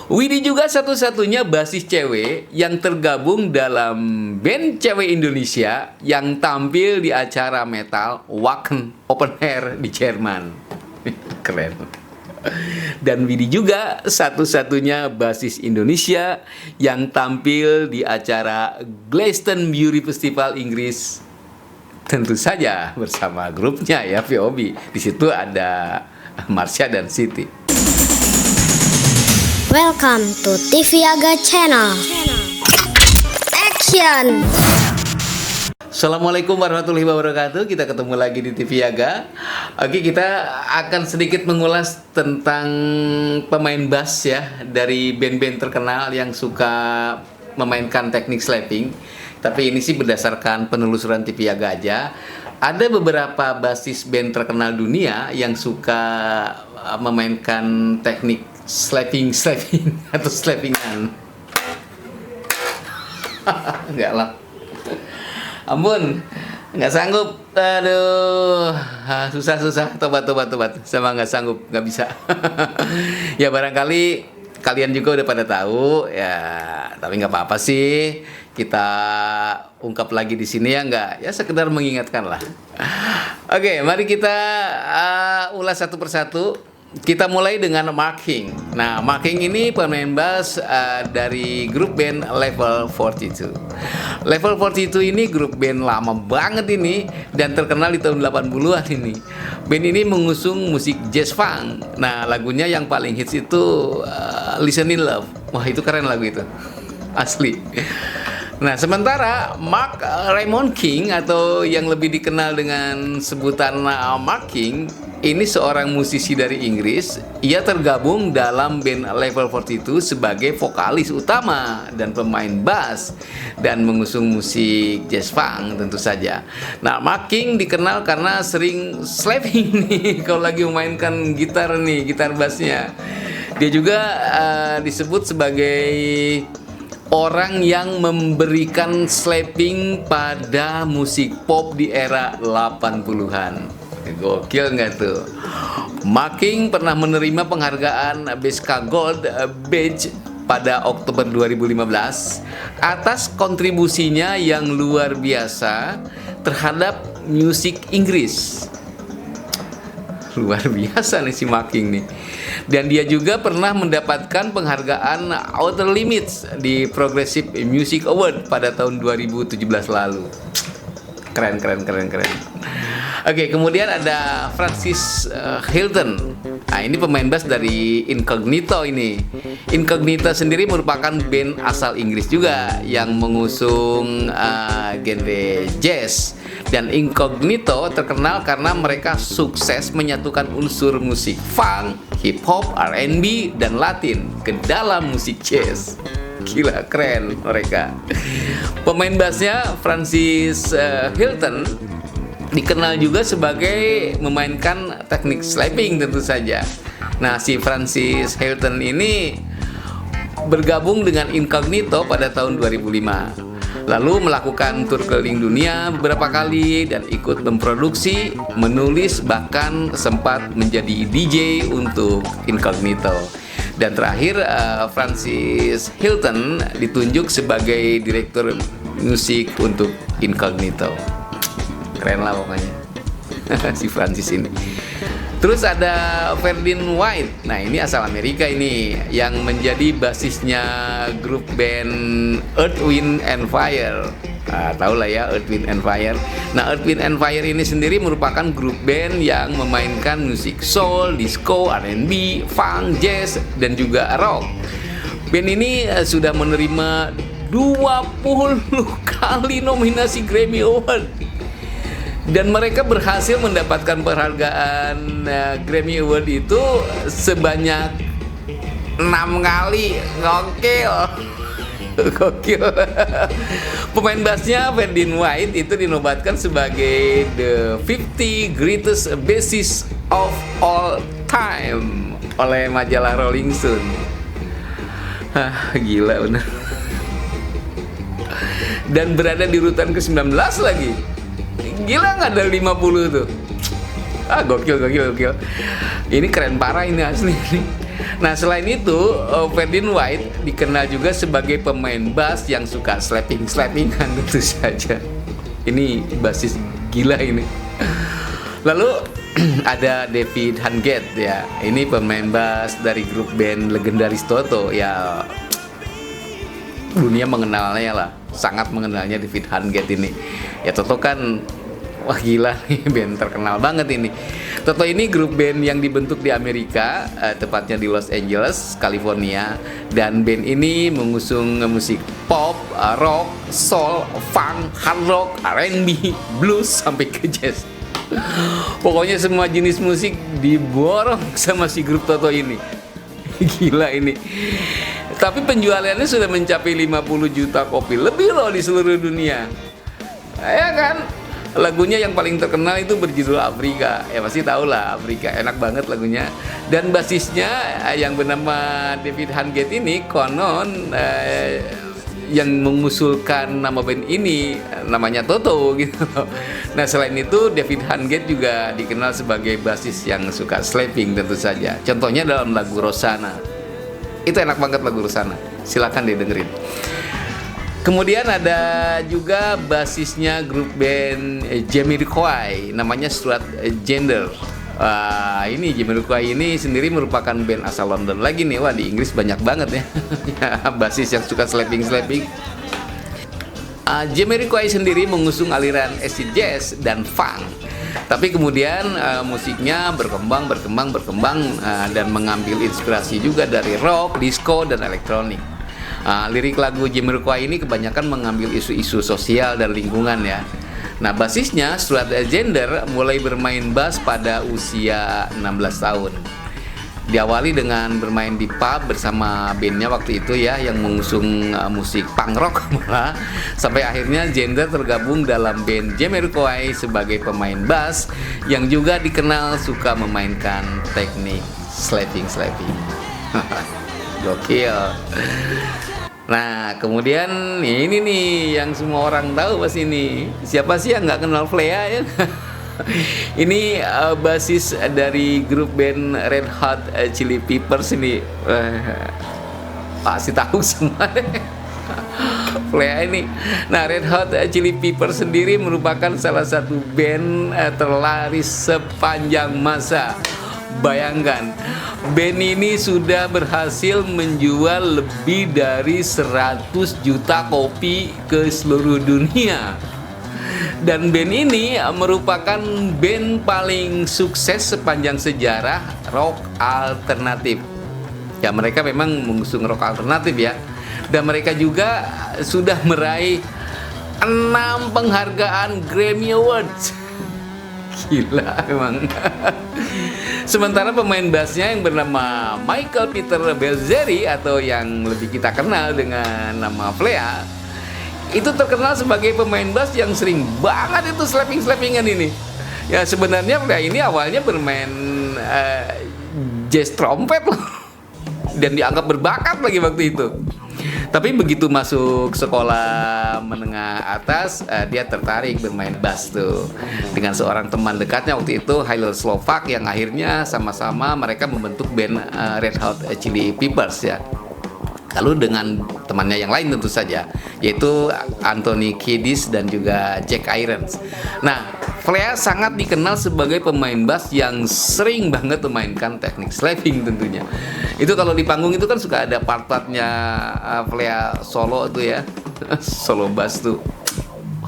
Widi juga satu-satunya basis cewek yang tergabung dalam band cewek Indonesia yang tampil di acara metal Wacken Open Air di Jerman. Keren. Dan Widi juga satu-satunya basis Indonesia yang tampil di acara Glastonbury Festival Inggris. Tentu saja bersama grupnya ya, VOB. Di situ ada Marsha dan Siti. Welcome to TV Aga Channel. Action. Assalamualaikum warahmatullahi wabarakatuh. Kita ketemu lagi di TV Aga. Oke, kita akan sedikit mengulas tentang pemain bass ya dari band-band terkenal yang suka memainkan teknik slapping. Tapi ini sih berdasarkan penelusuran TV Aga aja. Ada beberapa basis band terkenal dunia yang suka memainkan teknik slapping atau slappingan. Enggak lah. Ampun, nggak sanggup. Aduh, susah. Tobat. Sama nggak sanggup, nggak bisa. Ya barangkali kalian juga udah pada tahu ya, tapi nggak apa-apa sih. Kita ungkap lagi di sini ya, nggak? Ya sekedar mengingatkan lah. Oke, mari kita ulas satu persatu. Kita mulai dengan Mark King. Nah, Mark King ini pemain bass dari grup band Level 42. Level 42 ini grup band lama banget ini dan terkenal di tahun 80-an ini. Band ini mengusung musik jazz funk. Nah, lagunya yang paling hits itu Listen in Love. Wah, itu keren lagu itu. Asli. Nah, sementara Mark Raymond King atau yang lebih dikenal dengan sebutan Mark King, ini seorang musisi dari Inggris. Ia tergabung dalam band Level 42 sebagai vokalis utama dan pemain bass dan mengusung musik jazz funk tentu saja. Nah, Mark King dikenal karena sering slapping nih kalau lagi memainkan gitar nih, gitar bassnya. Dia juga disebut sebagai orang yang memberikan slapping pada musik pop di era 80-an. Gokil nggak tuh? Mark King pernah menerima penghargaan BSK Gold Badge pada Oktober 2015 atas kontribusinya yang luar biasa terhadap musik Inggris. Luar biasa nih si Mark King nih. Dan dia juga pernah mendapatkan penghargaan Outer Limits di Progressive Music Award pada tahun 2017 lalu. Keren. Oke, kemudian ada Francis Hilton. Nah, ini pemain bass dari Incognito ini. Incognito sendiri merupakan band asal Inggris juga yang mengusung genre jazz. Dan Incognito terkenal karena mereka sukses menyatukan unsur musik funk, hip hop, R&B, dan Latin ke dalam musik jazz. Gila, keren mereka. Pemain bassnya Francis Hilton dikenal juga sebagai memainkan teknik slapping tentu saja. Nah, si Francis Hilton ini bergabung dengan Incognito pada tahun 2005. Lalu melakukan tur keliling dunia beberapa kali dan ikut memproduksi, menulis, bahkan sempat menjadi DJ untuk Incognito. Dan terakhir Francis Hilton ditunjuk sebagai direktur musik untuk Incognito. Keren lah pokoknya si Francis ini. Terus ada Ferdinand White. Nah, ini asal Amerika ini yang menjadi basisnya grup band Earth, Wind and Fire. Nah, tahu lah ya Earth, Wind and Fire. Nah, Earth, Wind and Fire ini sendiri merupakan grup band yang memainkan musik soul, disco, R&B, funk, jazz, dan juga rock. Band ini sudah menerima 20 kali nominasi Grammy Award. Dan mereka berhasil mendapatkan penghargaan Grammy Award itu sebanyak 6 kali. Gokil. Pemain bassnya Ferdinand White itu dinobatkan sebagai the 50 greatest bassist of all time oleh majalah Rolling Stone. Gila bener. Dan berada di urutan ke-19 lagi. Gila nggak dari 50 tuh. Gokil. Ini keren parah ini asli. Nah, selain itu, Ferdin White dikenal juga sebagai pemain bass yang suka slapping-slappingan tentu saja. Ini basis gila ini. Lalu ada David Hungate ya. Ini pemain bass dari grup band legendaris Toto ya. Dunia mengenalnya lah, sangat mengenalnya David Hungate ini. Ya Toto kan wah gila nih, band terkenal banget ini. Toto ini grup band yang dibentuk di Amerika, tepatnya di Los Angeles, California. Dan band ini mengusung musik pop, rock, soul, funk, hard rock, R&B, blues, sampai ke jazz. Pokoknya semua jenis musik diborong sama si grup Toto ini. Gila ini. Tapi penjualannya sudah mencapai 50 juta kopi lebih loh di seluruh dunia. Ya kan? Lagunya yang paling terkenal itu berjudul Afrika. Ya pasti tahu lah, Afrika enak banget lagunya. Dan basisnya yang bernama David Hungate ini konon yang mengusulkan nama band ini namanya Toto gitu. Nah, selain itu David Hungate juga dikenal sebagai basis yang suka slapping tentu saja. Contohnya dalam lagu Rosanna. Itu enak banget lagu Rosanna. Silakan didengerin. Kemudian ada juga basisnya grup band Jamiroquai, namanya Stuart Gender. Ini Jamiroquai ini sendiri merupakan band asal London lagi nih. Wah, di Inggris banyak banget ya, ya basis yang suka slapping. Jamiroquai sendiri mengusung aliran acid jazz dan funk. Tapi kemudian musiknya berkembang dan mengambil inspirasi juga dari rock, disco, dan elektronik. Lirik lagu Jamiroquai ini kebanyakan mengambil isu-isu sosial dan lingkungan ya. Nah, basisnya Stuart Gender mulai bermain bass pada usia 16 tahun. Diawali dengan bermain di pub bersama bandnya waktu itu ya, yang mengusung musik punk rock malah. Sampai akhirnya Gender tergabung dalam band Jamiroquai sebagai pemain bass yang juga dikenal suka memainkan teknik slapping. Gokil. Nah, kemudian ini nih yang semua orang tahu pasti ini. Siapa sih yang nggak kenal Flea ya? Ini basis dari grup band Red Hot Chili Peppers ini. Pasti tahu semua deh. Flea ini. Nah, Red Hot Chili Peppers sendiri merupakan salah satu band terlaris sepanjang masa. Bayangkan, band ini sudah berhasil menjual lebih dari 100 juta kopi ke seluruh dunia. Dan band ini merupakan band paling sukses sepanjang sejarah rock alternatif. Ya, mereka memang mengusung rock alternatif ya. Dan mereka juga sudah meraih 6 penghargaan Grammy Awards. Gila emang. Sementara pemain bassnya yang bernama Michael Peter Belzeri atau yang lebih kita kenal dengan nama Flea, itu terkenal sebagai pemain bass yang sering banget itu slapping-slappingan ini. Ya sebenarnya Flea ini awalnya bermain jazz trompet loh. Dan dianggap berbakat lagi waktu itu. Tapi begitu masuk sekolah menengah atas, dia tertarik bermain bass tuh dengan seorang teman dekatnya waktu itu, Hillel Slovak, yang akhirnya sama-sama mereka membentuk band Red Hot Chili Peppers ya. Lalu dengan temannya yang lain tentu saja, yaitu Anthony Kiedis dan juga Jack Irons. Nah, Flea sangat dikenal sebagai pemain bass yang sering banget memainkan teknik slapping tentunya. Itu kalau di panggung itu kan suka ada part-partnya Flea solo tuh ya. Solo bass tuh.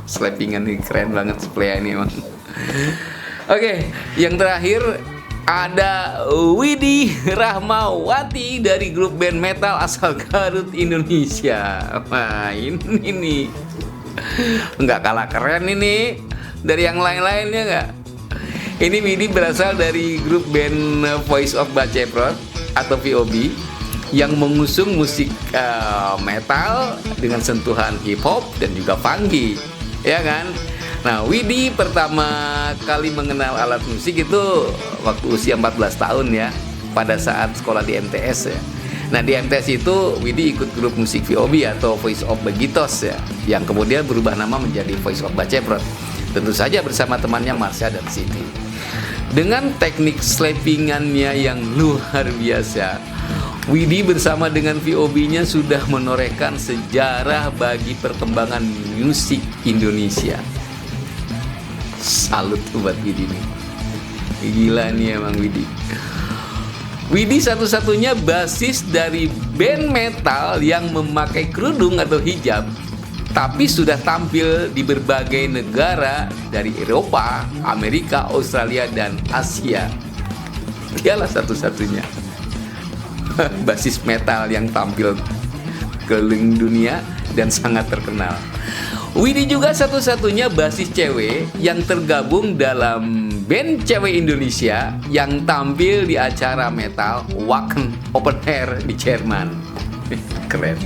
Slappingan nih keren banget Flea ini emang. Oke, yang terakhir ada Widi Rahmawati dari grup band metal asal Garut, Indonesia. Wah, ini nih nggak kalah keren ini dari yang lain-lainnya nggak. Ini Widi berasal dari grup band Voice of Baceprot atau VOB yang mengusung musik metal dengan sentuhan hip hop dan juga funky, ya kan? Nah, Widi pertama kali mengenal alat musik itu waktu usia 14 tahun ya, pada saat sekolah di MTS ya. Nah, di MTS itu Widi ikut grup musik VOB atau Voice of Begitos ya, yang kemudian berubah nama menjadi Voice of Baceprot. Tentu saja bersama temannya Marsha dan Siti. Dengan teknik slappingannya yang luar biasa, Widi bersama dengan VOB-nya sudah menorehkan sejarah bagi perkembangan musik Indonesia. Salut buat Widi nih. Gila nih emang Widi. Widi satu-satunya basis dari band metal yang memakai kerudung atau hijab, tapi sudah tampil di berbagai negara dari Eropa, Amerika, Australia, dan Asia. Dialah satu-satunya basis metal yang tampil keliling dunia dan sangat terkenal. Widi juga satu-satunya basis cewek yang tergabung dalam band cewek Indonesia yang tampil di acara metal Wacken Open Air di Jerman. Keren.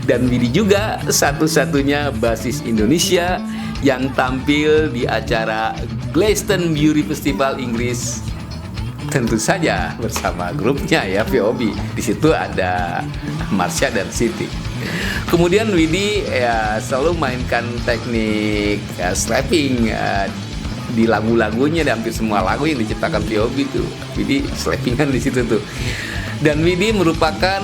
Dan Widi juga satu-satunya basis Indonesia yang tampil di acara Glastonbury Festival Inggris. Tentu saja bersama grupnya ya VOB. Di situ ada Marsha dan Siti. Kemudian Widi ya selalu mainkan teknik slapping di lagu-lagunya, dan hampir semua lagu yang diciptakan VOB itu Widi slappingan di situ tuh. Dan Widi merupakan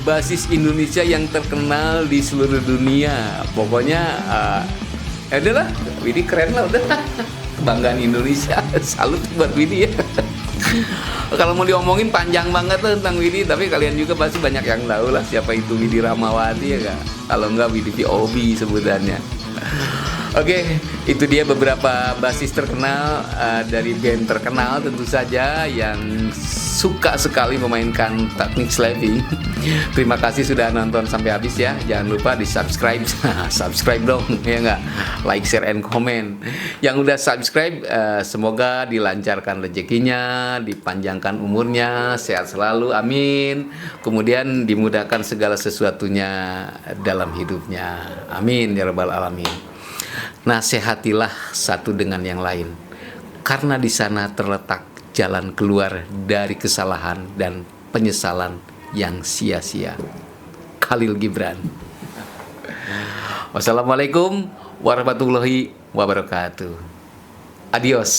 basis Indonesia yang terkenal di seluruh dunia. Pokoknya ya udahlah, Widi keren lah udah. Kebanggaan Indonesia. Salut buat Widi ya. Kalau mau diomongin panjang banget tuh tentang Widi, tapi kalian juga pasti banyak yang tahu lah siapa itu Widi Rahmawati ya kak. Kalau enggak Widi VOB sebutannya. Oke, itu dia beberapa basis terkenal dari band terkenal tentu saja yang suka sekali memainkan teknik slapping. Terima kasih sudah nonton sampai habis ya. Jangan lupa di subscribe, subscribe dong ya nggak? Like, share, and comment. Yang udah subscribe semoga dilancarkan rezekinya, dipanjangkan umurnya, sehat selalu, amin. Kemudian dimudahkan segala sesuatunya dalam hidupnya, amin ya rabbal alamin. Nasihatilah satu dengan yang lain, karena di sana terletak jalan keluar dari kesalahan dan penyesalan yang sia-sia. Khalil Gibran. Wassalamualaikum warahmatullahi wabarakatuh. Adios.